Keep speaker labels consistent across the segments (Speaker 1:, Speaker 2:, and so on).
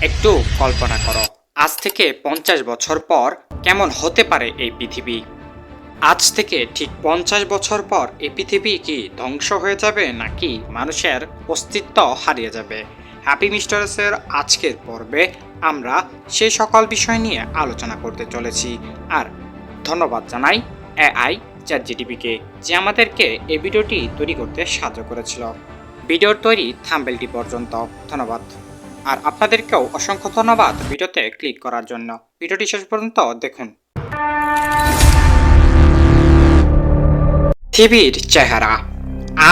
Speaker 1: একটু কল্পনা করো, আজ থেকে 50 বছর পর কেমন হতে পারে এই পৃথিবী। আজ থেকে ঠিক 50 বছর পর এই পৃথিবী কি ধ্বংস হয়ে যাবে নাকি মানুষের অস্তিত্ব হারিয়ে যাবে। হ্যাপি মিস্টার্সের আজকের পর্বে আমরা সেই সকল বিষয় নিয়ে আলোচনা করতে চলেছি। আর ধন্যবাদ জানাই এআই চ্যাটজিপিটিকে, যে আমাদেরকে এই ভিডিওটি তৈরি করতে সাহায্য করেছিল। ভিডিওর তৈরি থাম্বনেলটি পর্যন্ত ধন্যবাদ। আর আপনাদেরকেও অসংখ্য ধন্যবাদ ভিডিওতে ক্লিক করার জন্য। ভিডিওটি শেষ পর্যন্ত দেখুন। পৃথিবীর চেহারা।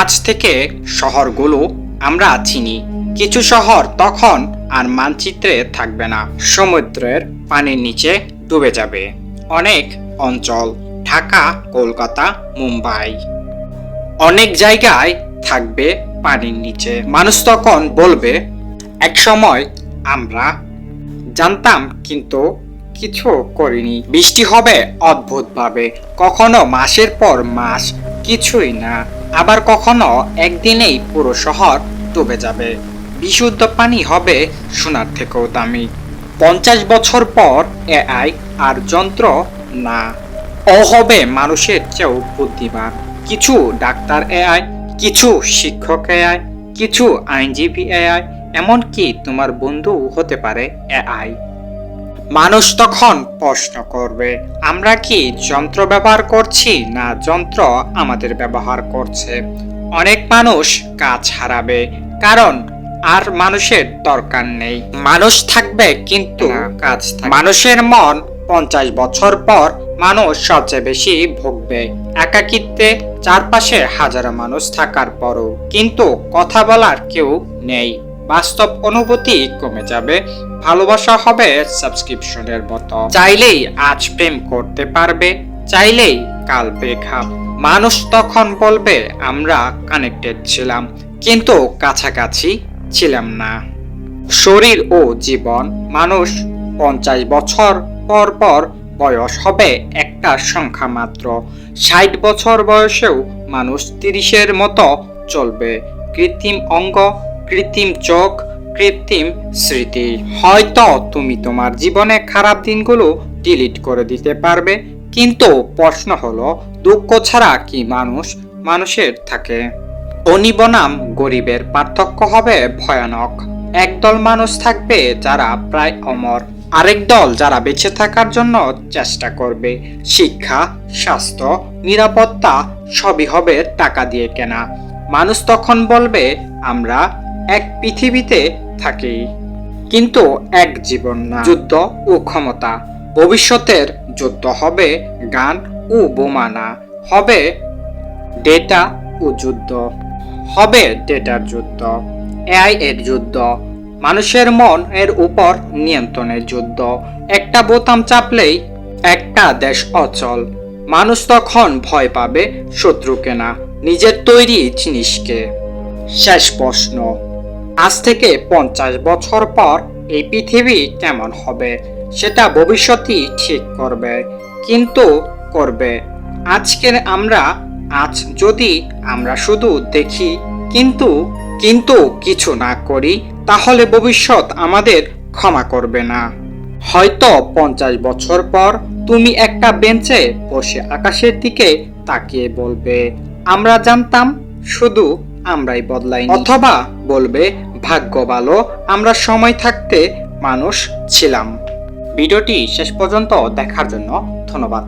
Speaker 1: আজ থেকে শহরগুলো আমরা চিনি, কিছু শহর তখন আর মানচিত্রে থাকবে না, সমুদ্রের পানির নিচে ডুবে যাবে। অনেক অঞ্চল, ঢাকা, কলকাতা, মুম্বাই, অনেক জায়গায় থাকবে পানির নিচে। মানুষ তখন বলবে, এক সময় আমরা জানতাম কিন্তু কিছু করিনি। বৃষ্টি হবে অদ্ভুতভাবে, কখনো মাসের পর মাস কিছুই না, আবার কখনো একদিনেই পুরো শহর ডুবে যাবে। বিশুদ্ধ পানি হবে সোনার থেকেও দামি। 50 বছর পর এআই আর যন্ত্র না, ও হবে মানুষের চেয়েও বুদ্ধিমান। কিছু ডাক্তার এআই, কিছু শিক্ষক এআই, কিছু আইনজীবী এআই, এমনকি তোমার বন্ধু হতে পারে এআই। মানুষ তখন প্রশ্ন করবে, আমরা কি যন্ত্র ব্যবহার করছি না যন্ত্র আমাদের ব্যবহার করছে। অনেক মানুষ কাজ হারাবে, কারণ আর মানুষের দরকার নেই। মানুষ থাকবে কিন্তু কাজ থাকবে। মানুষের মন 50 বছর পর মানুষ সবচেয়ে বেশি ভুগবে একাকিত্বে, চারপাশে হাজারো মানুষ থাকার পরও কিন্তু কথা বলার কেউ নেই। বাস্তব অনুভূতি কমে যাবে, ভালোবাসা হবে সাবস্ক্রিপশনের মতো। চাইলেই আজ প্রেম করতে পারবে, চাইলেই কাল ব্রেকআপ। মানুষ তখন বলবে, আমরা কানেক্টেড ছিলাম কিন্তু কাছাকাছি ছিলাম না। শরীর ও জীবন। মানুষ 50 বছর পর পর বয়স হবে একটা সংখ্যা মাত্র। 60 বছর বয়সেও মানুষ 30-এর মতো চলবে। কৃত্রিম অঙ্গ, কৃত্রিম চোখ, কৃত্রিম স্মৃতি। হয়তো তুমি তোমার জীবনে খারাপ দিনগুলো ডিলিট করে দিতে পারবে, কিন্তু প্রশ্ন হলো, দুঃখ ছাড়া কি মানুষ মানুষের থাকে। ধনী বনাম গরিবের পার্থক্য হবে ভয়ানক। একদল মানুষ থাকবে যারা প্রায় অমর, আরেক দল যারা বেঁচে থাকার জন্য চেষ্টা করবে। শিক্ষা, স্বাস্থ্য, নিরাপত্তা সবই হবে টাকা দিয়ে কেনা। মানুষ তখন বলবে, আমরা এক পৃথিবীতে থাকি কিন্তু এক জীবন না। যুদ্ধ ও ক্ষমতা। ভবিষ্যতের যুদ্ধ হবে গান ও বোমা না, হবে ডেটা ও যুদ্ধ। হবে ডেটার যুদ্ধ, এআই এর যুদ্ধ, মানুষের মন এর উপর নিয়ন্ত্রণের যুদ্ধ। একটা বোতাম চাপলেই একটা দেশ অচল। মানুষ তখন ভয় পাবে শত্রুকে না, নিজের তৈরি জিনিসকে। শেষ প্রশ্ন, আজ থেকে 50 বছর পর এই পৃথিবী কেমন হবে সেটা ভবিষ্যতই ঠিক করবে, কিন্তু করবে আজকের আমরা। আজ যদি আমরা শুধু দেখি কিন্তু কিন্তু কিছু না করি, তাহলে ভবিষ্যৎ আমাদের ক্ষমা করবে না। হয়তো 50 বছর পর তুমি একটা বেঞ্চে বসে আকাশের দিকে তাকিয়ে বলবে, আমরা জানতাম, শুধু আমরাই বদলাইনি। অথবা বলবে, ভাগ্য ভালো আমরা সময় থাকতে মানুষ ছিলাম। ভিডিওটি শেষ পর্যন্ত দেখার জন্য ধন্যবাদ।